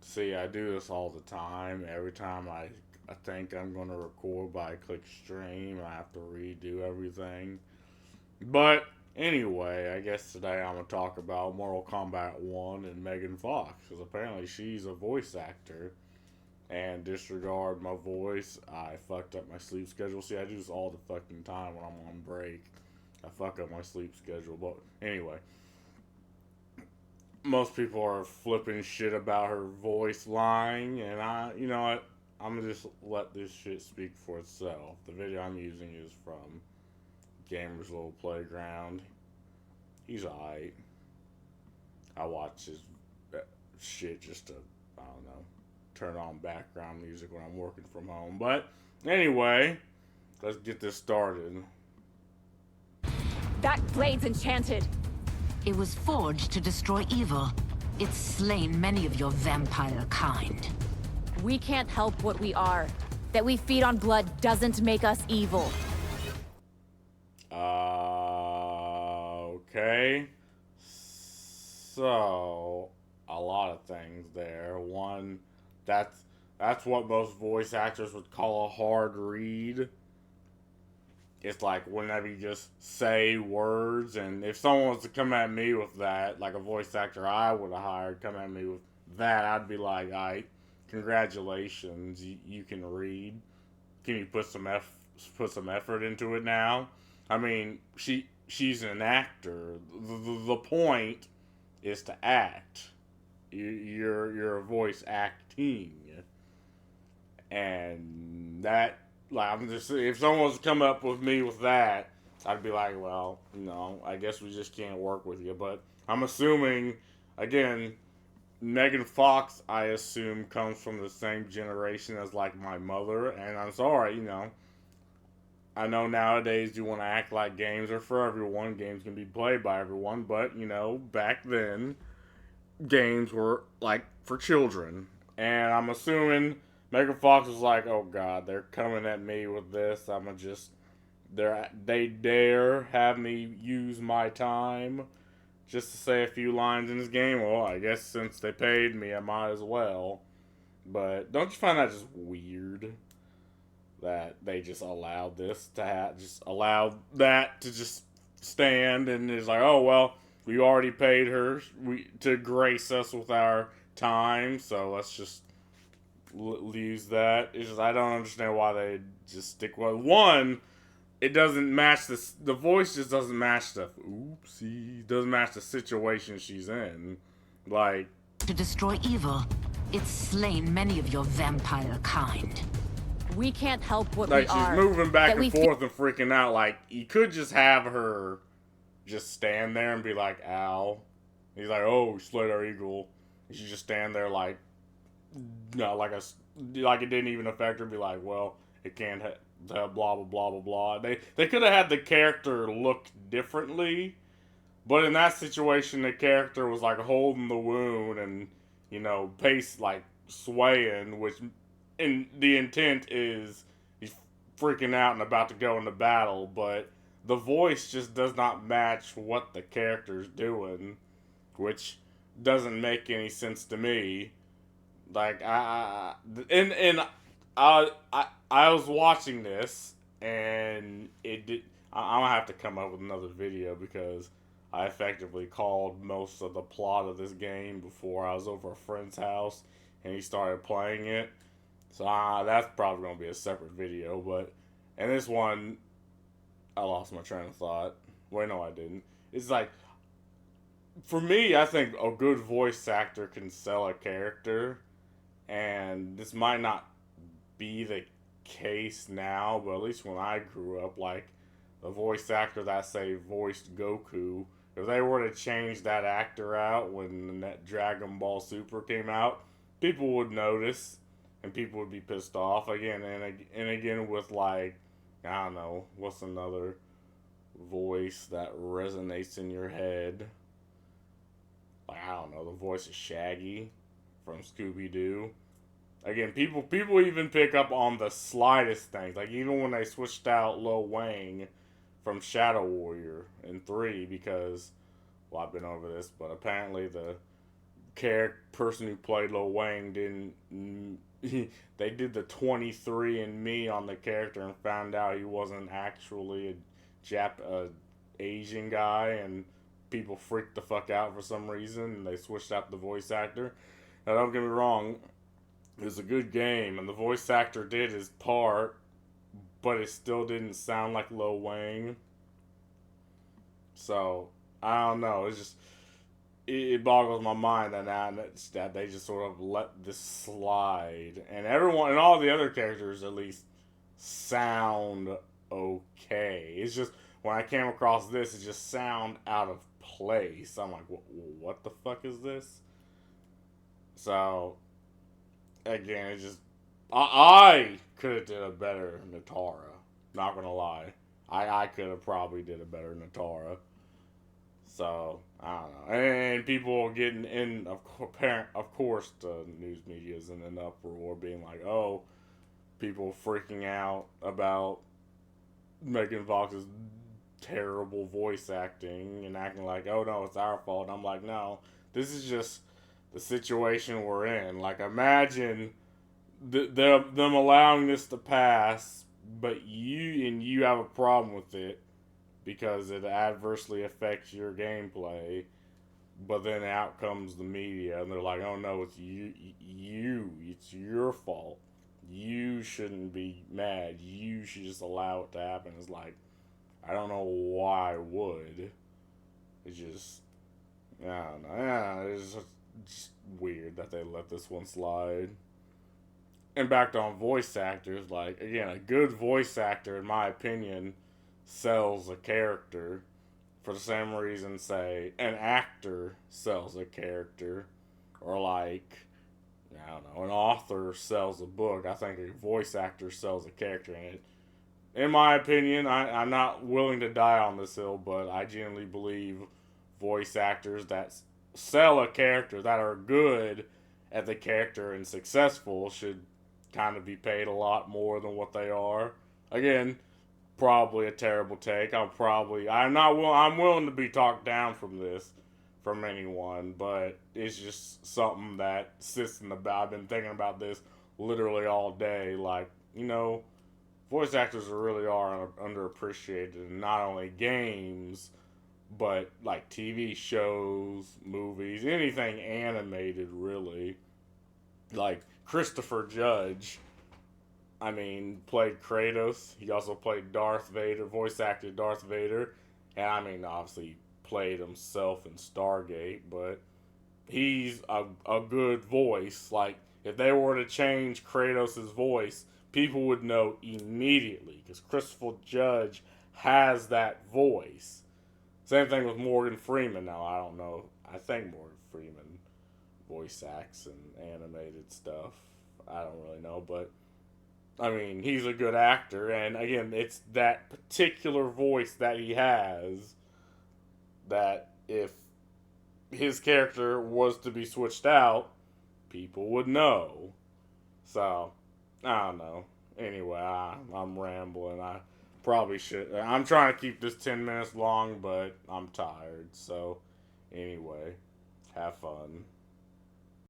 See, I do this all the time. Every time I think I'm going to record, but I click stream, I have to redo everything. But anyway, I guess today I'm going to talk about Mortal Kombat 1 and Megan Fox, because apparently she's a voice actor. And disregard my voice, I fucked up my sleep schedule. See, I do this all the fucking time when I'm on break. I fuck up my sleep schedule. But anyway, most people are flipping shit about her voice line, and you know what? I'm gonna just let this shit speak for itself. The video I'm using is from Gamer's Little Playground. He's alright. I watch his shit just to, I don't know, turn on background music when I'm working from home. But anyway, let's get this started. That blade's enchanted. It was forged to destroy evil. It's slain many of your vampire kind. We can't help what we are. That we feed on blood doesn't make us evil. Okay. So, a lot of things there. One, that's what most voice actors would call a hard read. It's like whenever you just say words, and if someone was to come at me with that, like a voice actor I would have hired, come at me with that, I'd be like, "Alright, congratulations, you can read. Can you put some effort into it now?" I mean, she's an actor. The point is to act. You're a voice acting, and that, like, I'm just, if someone was to come up with me with that, I'd be like, well, no, I guess we just can't work with you. But I'm assuming, again, Megan Fox, I assume, comes from the same generation as, like, my mother. And I'm sorry, I know nowadays you want to act like games are for everyone. Games can be played by everyone. But, back then, games were, like, for children. And I'm assuming Megan Fox was like, oh god, they're coming at me with this. I'm gonna just, they dare have me use my time just to say a few lines in this game. Well, I guess since they paid me, I might as well. But don't you find that just weird that they just allowed this to just allowed that to just stand, and it's like, oh well, we already paid her to grace us with our time, so let's just use that. It's just, I don't understand why they just stick with one. It doesn't match this. The voice just doesn't match the oopsie. Doesn't match the situation she's in. Like, To destroy evil, it's slain many of your vampire kind. We can't help what like we she's are. moving back That and we forth and freaking out. Like, you could just have her just stand there and be like, "Ow." He's like, "Oh, we slayed our eagle." And she just stand there like, no, like it didn't even affect her. Be like, well, it can't blah blah blah blah blah. They could have had the character look differently, but in that situation, the character was like holding the wound and pace like swaying, which in the intent is he's freaking out and about to go into battle, but the voice just does not match what the character's doing, which doesn't make any sense to me. Like and I was watching this, and it did. I'm gonna have to come up with another video because I effectively called most of the plot of this game before I was over a friend's house and he started playing it. So that's probably gonna be a separate video. But and this one, I lost my train of thought. Wait, no, I didn't. It's like, for me, I think a good voice actor can sell a character, and this might not be the case now, but at least when I grew up, like the voice actor that say voiced Goku, if they were to change that actor out when that Dragon Ball Super came out, people would notice and people would be pissed off again and again with, like, I don't know, what's another voice that resonates in your head? Like, I don't know, the voice of Shaggy from Scooby Doo. Again, people even pick up on the slightest things. Like, even when they switched out Lil Wang from Shadow Warrior in 3, because, well, I've been over this, but apparently the person who played Lil Wang didn't. They did the 23andMe on the character and found out he wasn't actually a Asian guy, and people freaked the fuck out for some reason, and they switched out the voice actor. Now, don't get me wrong, it was a good game, and the voice actor did his part, but it still didn't sound like Lil Wang. So, I don't know. It's just, it boggles my mind that they just sort of let this slide. And everyone, and all the other characters at least, sound okay. It's just, when I came across this, it just sound out of place. I'm like, what the fuck is this? So, again, it's just, I could have did a better Natara. Not gonna lie. I could have probably did a better Natara. So, I don't know. And people getting in, of course, the news media is in an uproar, being like, oh, people freaking out about Megan Fox's terrible voice acting and acting like, oh no, it's our fault. And I'm like, no, this is just the situation we're in. Like, imagine them allowing this to pass, but you have a problem with it because it adversely affects your gameplay. But then out comes the media, and they're like, "Oh no, it's it's your fault. You shouldn't be mad. You should just allow it to happen." It's like, I don't know why I would. It's just, I don't know. Yeah, it's just weird that they let this one slide. And back on voice actors, like, again, a good voice actor, in my opinion, sells a character for the same reason, say, an actor sells a character, or like, I don't know, an author sells a book. I think a voice actor sells a character in it. In my opinion, I'm not willing to die on this hill, but I genuinely believe voice actors that sell a character, that are good at the character and successful, should kind of be paid a lot more than what they are. Again, probably a terrible take. I'm willing to be talked down from this, from anyone, but it's just something that sits in the back. I've been thinking about this literally all day. Like, voice actors really are underappreciated in not only games, but like TV shows, movies, anything animated, really. Like Christopher Judge, played Kratos. He also played Darth Vader, voice acted Darth Vader. And obviously played himself in Stargate, but he's a good voice. Like, if they were to change Kratos' voice, people would know immediately, because Christopher Judge has that voice. Same thing with Morgan Freeman. Now, I don't know. I think Morgan Freeman voice acts and animated stuff. I don't really know, but he's a good actor, and again, it's that particular voice that he has that if his character was to be switched out, people would know. So, I don't know. Anyway, I'm rambling. I probably should. I'm trying to keep this 10 minutes long, but I'm tired. So, anyway, have fun.